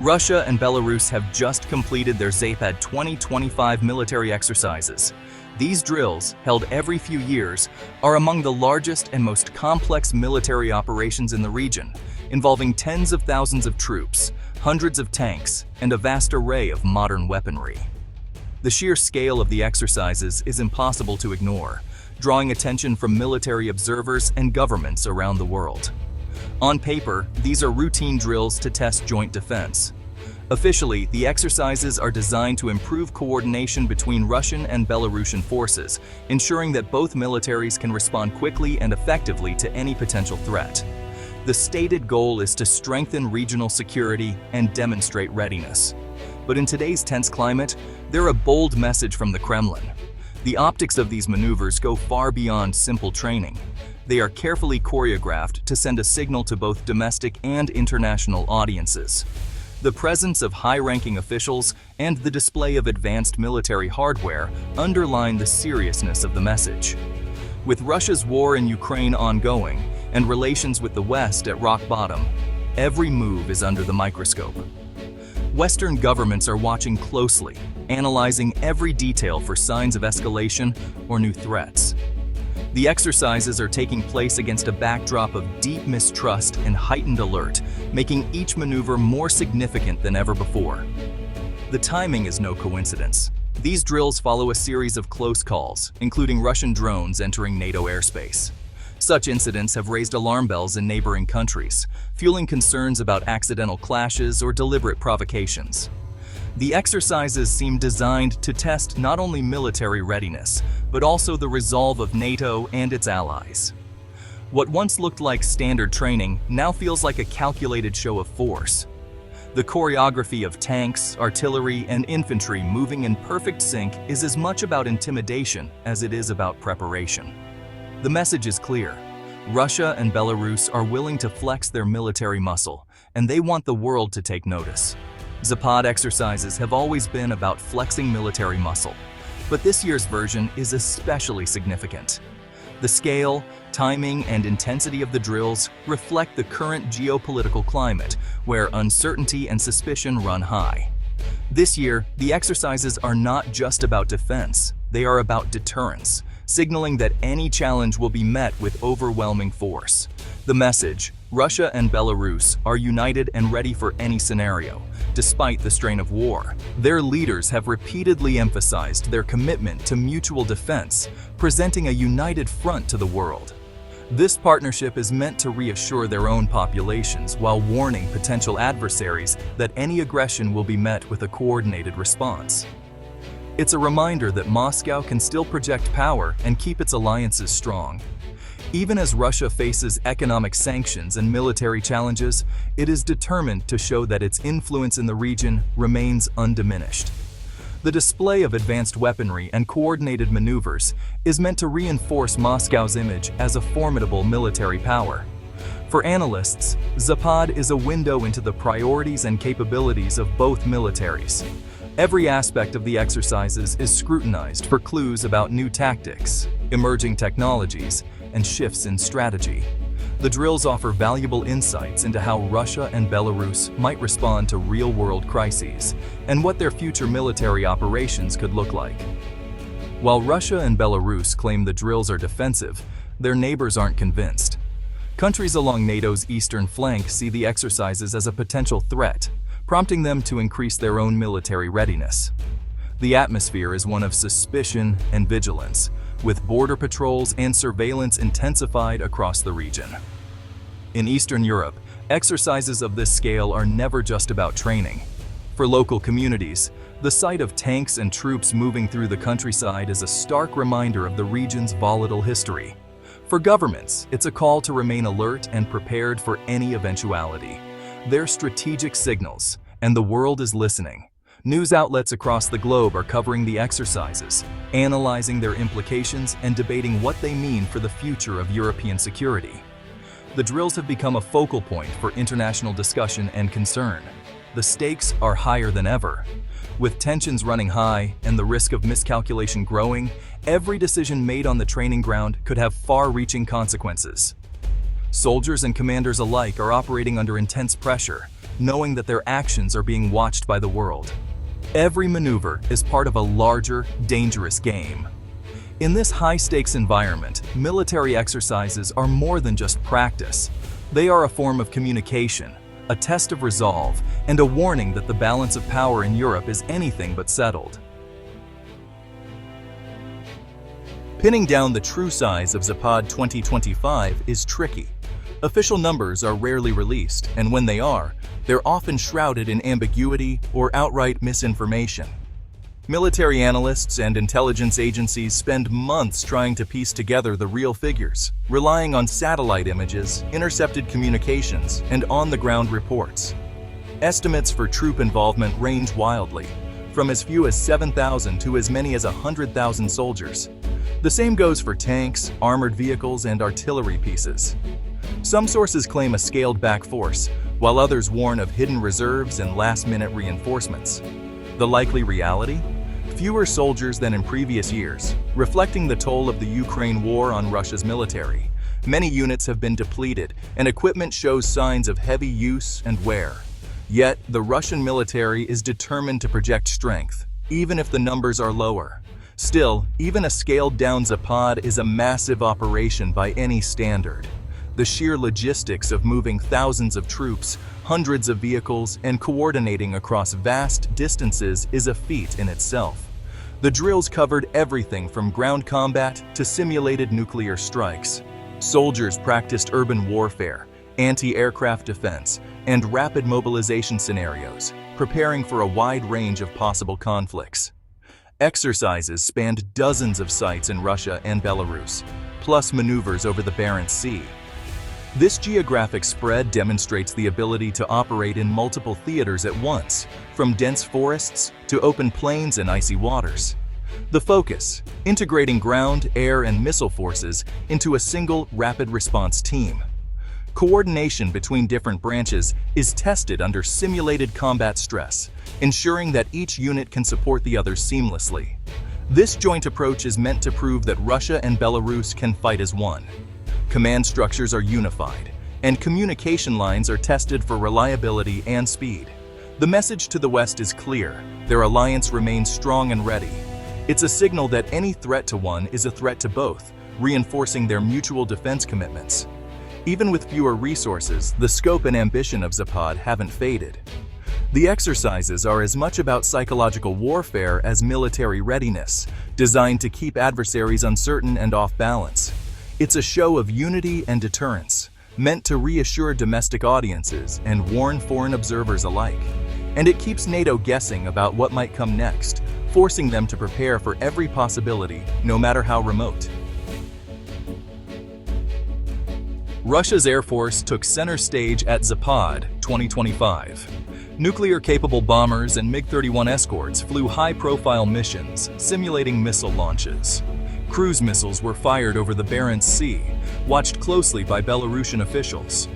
Russia and Belarus have just completed their Zapad 2025 military exercises. These drills, held every few years, are among the largest and most complex military operations in the region, involving tens of thousands of troops, hundreds of tanks, and a vast array of modern weaponry. The sheer scale of the exercises is impossible to ignore, drawing attention from military observers and governments around the world. On paper, these are routine drills to test joint defense. Officially, the exercises are designed to improve coordination between Russian and Belarusian forces, ensuring that both militaries can respond quickly and effectively to any potential threat. The stated goal is to strengthen regional security and demonstrate readiness. But in today's tense climate, they're a bold message from the Kremlin. The optics of these maneuvers go far beyond simple training. They are carefully choreographed to send a signal to both domestic and international audiences. The presence of high-ranking officials and the display of advanced military hardware underline the seriousness of the message. With Russia's war in Ukraine ongoing and relations with the West at rock bottom, every move is under the microscope. Western governments are watching closely, analyzing every detail for signs of escalation or new threats. The exercises are taking place against a backdrop of deep mistrust and heightened alert, making each maneuver more significant than ever before. The timing is no coincidence. These drills follow a series of close calls, including Russian drones entering NATO airspace. Such incidents have raised alarm bells in neighboring countries, fueling concerns about accidental clashes or deliberate provocations. The exercises seem designed to test not only military readiness, but also the resolve of NATO and its allies. What once looked like standard training now feels like a calculated show of force. The choreography of tanks, artillery, and infantry moving in perfect sync is as much about intimidation as it is about preparation. The message is clear. Russia and Belarus are willing to flex their military muscle, and they want the world to take notice. Zapad exercises have always been about flexing military muscle, but this year's version is especially significant. The scale, timing, and intensity of the drills reflect the current geopolitical climate, where uncertainty and suspicion run high. This year, the exercises are not just about defense, they are about deterrence, signaling that any challenge will be met with overwhelming force. The message, Russia and Belarus are united and ready for any scenario, despite the strain of war. Their leaders have repeatedly emphasized their commitment to mutual defense, presenting a united front to the world. This partnership is meant to reassure their own populations while warning potential adversaries that any aggression will be met with a coordinated response. It's a reminder that Moscow can still project power and keep its alliances strong. Even as Russia faces economic sanctions and military challenges, it is determined to show that its influence in the region remains undiminished. The display of advanced weaponry and coordinated maneuvers is meant to reinforce Moscow's image as a formidable military power. For analysts, Zapad is a window into the priorities and capabilities of both militaries. Every aspect of the exercises is scrutinized for clues about new tactics, emerging technologies, and shifts in strategy. The drills offer valuable insights into how Russia and Belarus might respond to real-world crises and what their future military operations could look like. While Russia and Belarus claim the drills are defensive, their neighbors aren't convinced. Countries along NATO's eastern flank see the exercises as a potential threat, prompting them to increase their own military readiness. The atmosphere is one of suspicion and vigilance, with border patrols and surveillance intensified across the region. In Eastern Europe, exercises of this scale are never just about training. For local communities, the sight of tanks and troops moving through the countryside is a stark reminder of the region's volatile history. For governments, it's a call to remain alert and prepared for any eventuality. They're strategic signals, and the world is listening. News outlets across the globe are covering the exercises, analyzing their implications and debating what they mean for the future of European security. The drills have become a focal point for international discussion and concern. The stakes are higher than ever. With tensions running high and the risk of miscalculation growing, every decision made on the training ground could have far-reaching consequences. Soldiers and commanders alike are operating under intense pressure, knowing that their actions are being watched by the world. Every maneuver is part of a larger, dangerous game. In this high-stakes environment, military exercises are more than just practice. They are a form of communication, a test of resolve, and a warning that the balance of power in Europe is anything but settled. Pinning down the true size of Zapad 2025 is tricky. Official numbers are rarely released, and when they are, they're often shrouded in ambiguity or outright misinformation. Military analysts and intelligence agencies spend months trying to piece together the real figures, relying on satellite images, intercepted communications, and on-the-ground reports. Estimates for troop involvement range wildly, from as few as 7,000 to as many as 100,000 soldiers. The same goes for tanks, armored vehicles, and artillery pieces. Some sources claim a scaled-back force, while others warn of hidden reserves and last-minute reinforcements. The likely reality? Fewer soldiers than in previous years, reflecting the toll of the Ukraine war on Russia's military. Many units have been depleted, and equipment shows signs of heavy use and wear. Yet, the Russian military is determined to project strength, even if the numbers are lower. Still, even a scaled-down Zapad is a massive operation by any standard. The sheer logistics of moving thousands of troops, hundreds of vehicles, and coordinating across vast distances is a feat in itself. The drills covered everything from ground combat to simulated nuclear strikes. Soldiers practiced urban warfare, anti-aircraft defense, and rapid mobilization scenarios, preparing for a wide range of possible conflicts. Exercises spanned dozens of sites in Russia and Belarus, plus maneuvers over the Barents Sea. This geographic spread demonstrates the ability to operate in multiple theaters at once, from dense forests to open plains and icy waters. The focus: integrating ground, air, and missile forces into a single rapid response team. Coordination between different branches is tested under simulated combat stress, ensuring that each unit can support the others seamlessly. This joint approach is meant to prove that Russia and Belarus can fight as one. Command structures are unified, and communication lines are tested for reliability and speed. The message to the West is clear: their alliance remains strong and ready. It's a signal that any threat to one is a threat to both, reinforcing their mutual defense commitments. Even with fewer resources, the scope and ambition of Zapad haven't faded. The exercises are as much about psychological warfare as military readiness, designed to keep adversaries uncertain and off balance. It's a show of unity and deterrence, meant to reassure domestic audiences and warn foreign observers alike. And it keeps NATO guessing about what might come next, forcing them to prepare for every possibility, no matter how remote. Russia's Air Force took center stage at Zapad 2025. Nuclear-capable bombers and MiG-31 escorts flew high-profile missions, simulating missile launches. Cruise missiles were fired over the Barents Sea, watched closely by Belarusian officials.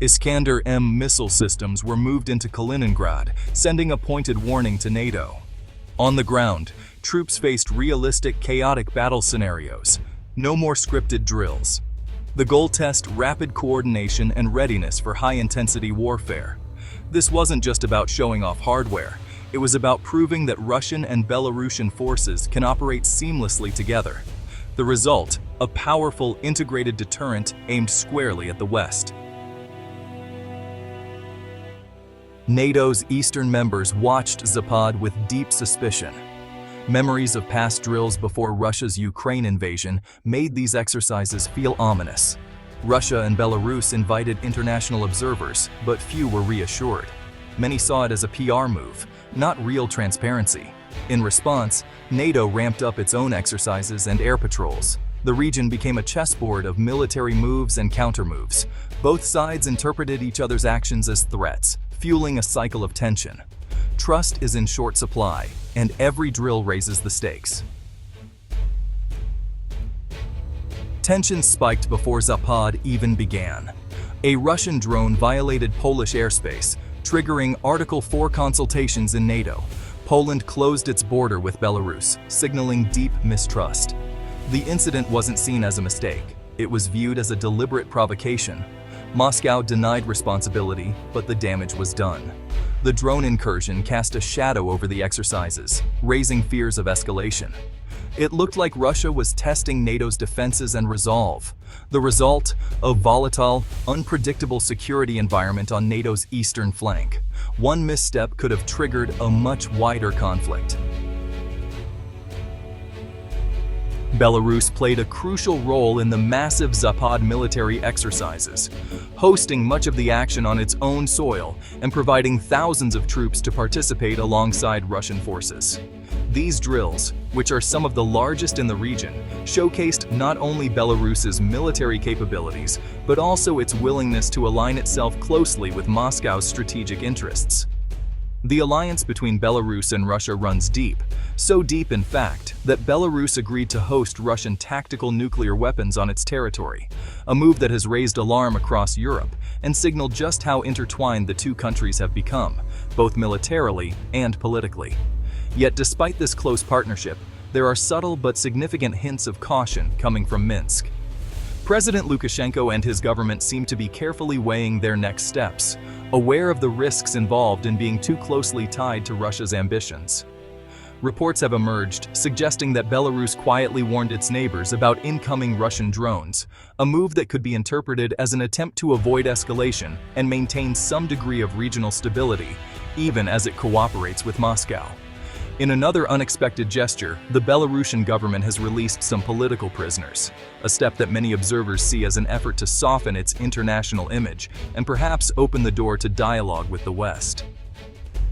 Iskander-M missile systems were moved into Kaliningrad, sending a pointed warning to NATO. On the ground, troops faced realistic, chaotic battle scenarios. No more scripted drills. The goal: test rapid coordination and readiness for high-intensity warfare. This wasn't just about showing off hardware. It was about proving that Russian and Belarusian forces can operate seamlessly together. The result: a powerful, integrated deterrent aimed squarely at the West. NATO's eastern members watched Zapad with deep suspicion. Memories of past drills before Russia's Ukraine invasion made these exercises feel ominous. Russia and Belarus invited international observers, but few were reassured. Many saw it as a PR move, not real transparency. In response, NATO ramped up its own exercises and air patrols. The region became a chessboard of military moves and countermoves. Both sides interpreted each other's actions as threats, fueling a cycle of tension. Trust is in short supply, and every drill raises the stakes. Tensions spiked before Zapad even began. A Russian drone violated Polish airspace, triggering Article 4 consultations in NATO. Poland closed its border with Belarus, signaling deep mistrust. The incident wasn't seen as a mistake. It was viewed as a deliberate provocation. Moscow denied responsibility, but the damage was done. The drone incursion cast a shadow over the exercises, raising fears of escalation. It looked like Russia was testing NATO's defenses and resolve. The result, a volatile, unpredictable security environment on NATO's eastern flank. One misstep could have triggered a much wider conflict. Belarus played a crucial role in the massive Zapad military exercises, hosting much of the action on its own soil and providing thousands of troops to participate alongside Russian forces. These drills, which are some of the largest in the region, showcased not only Belarus's military capabilities, but also its willingness to align itself closely with Moscow's strategic interests. The alliance between Belarus and Russia runs deep, so deep in fact that Belarus agreed to host Russian tactical nuclear weapons on its territory, a move that has raised alarm across Europe and signaled just how intertwined the two countries have become, both militarily and politically. Yet despite this close partnership, there are subtle but significant hints of caution coming from Minsk. President Lukashenko and his government seem to be carefully weighing their next steps, aware of the risks involved in being too closely tied to Russia's ambitions. Reports have emerged suggesting that Belarus quietly warned its neighbors about incoming Russian drones, a move that could be interpreted as an attempt to avoid escalation and maintain some degree of regional stability, even as it cooperates with Moscow. In another unexpected gesture, the Belarusian government has released some political prisoners, a step that many observers see as an effort to soften its international image and perhaps open the door to dialogue with the West.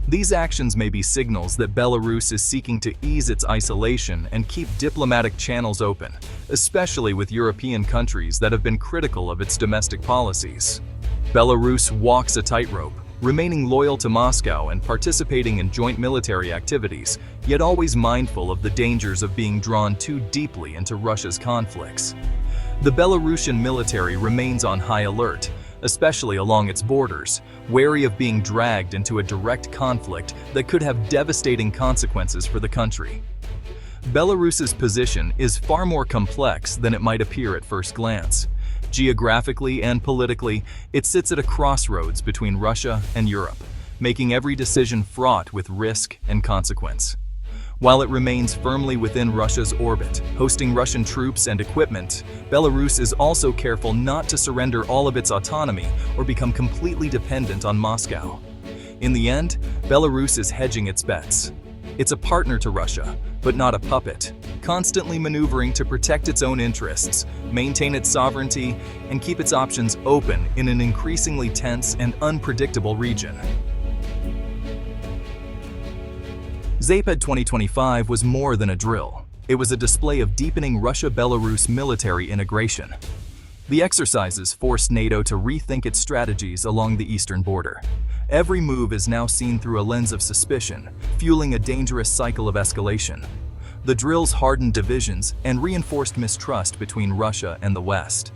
These actions may be signals that Belarus is seeking to ease its isolation and keep diplomatic channels open, especially with European countries that have been critical of its domestic policies. Belarus walks a tightrope, remaining loyal to Moscow and participating in joint military activities, yet always mindful of the dangers of being drawn too deeply into Russia's conflicts. The Belarusian military remains on high alert, especially along its borders, wary of being dragged into a direct conflict that could have devastating consequences for the country. Belarus's position is far more complex than it might appear at first glance. Geographically and politically, it sits at a crossroads between Russia and Europe, making every decision fraught with risk and consequence. While it remains firmly within Russia's orbit, hosting Russian troops and equipment, Belarus is also careful not to surrender all of its autonomy or become completely dependent on Moscow. In the end, Belarus is hedging its bets. It's a partner to Russia, but not a puppet, constantly maneuvering to protect its own interests, maintain its sovereignty, and keep its options open in an increasingly tense and unpredictable region. Zapad 2025 was more than a drill. It was a display of deepening Russia-Belarus military integration. The exercises forced NATO to rethink its strategies along the eastern border. Every move is now seen through a lens of suspicion, fueling a dangerous cycle of escalation. The drills hardened divisions and reinforced mistrust between Russia and the West.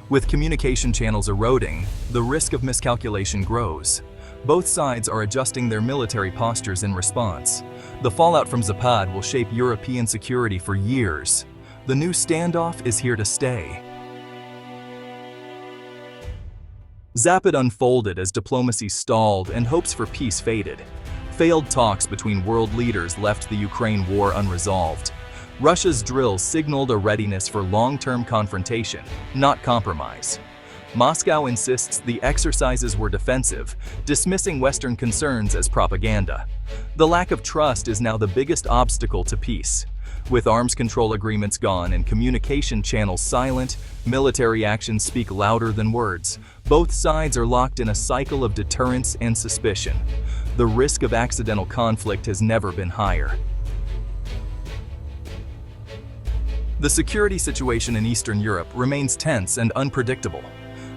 With communication channels eroding, the risk of miscalculation grows. Both sides are adjusting their military postures in response. The fallout from Zapad will shape European security for years. The new standoff is here to stay. Zapad unfolded as diplomacy stalled and hopes for peace faded. Failed talks between world leaders left the Ukraine war unresolved. Russia's drills signaled a readiness for long-term confrontation, not compromise. Moscow insists the exercises were defensive, dismissing Western concerns as propaganda. The lack of trust is now the biggest obstacle to peace. With arms control agreements gone and communication channels silent, military actions speak louder than words. Both sides are locked in a cycle of deterrence and suspicion. The risk of accidental conflict has never been higher. The security situation in Eastern Europe remains tense and unpredictable.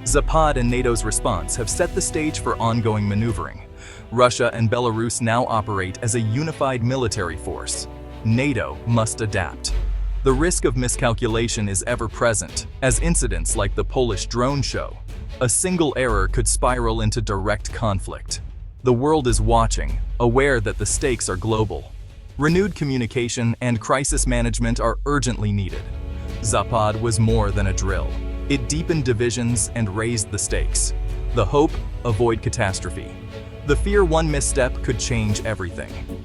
Zapad and NATO's response have set the stage for ongoing maneuvering. Russia and Belarus now operate as a unified military force. NATO must adapt. The risk of miscalculation is ever present, as incidents like the Polish drone show. A single error could spiral into direct conflict. The world is watching, aware that the stakes are global. Renewed communication and crisis management are urgently needed. Zapad was more than a drill. It deepened divisions and raised the stakes. The hope: avoid catastrophe. The fear: one misstep could change everything.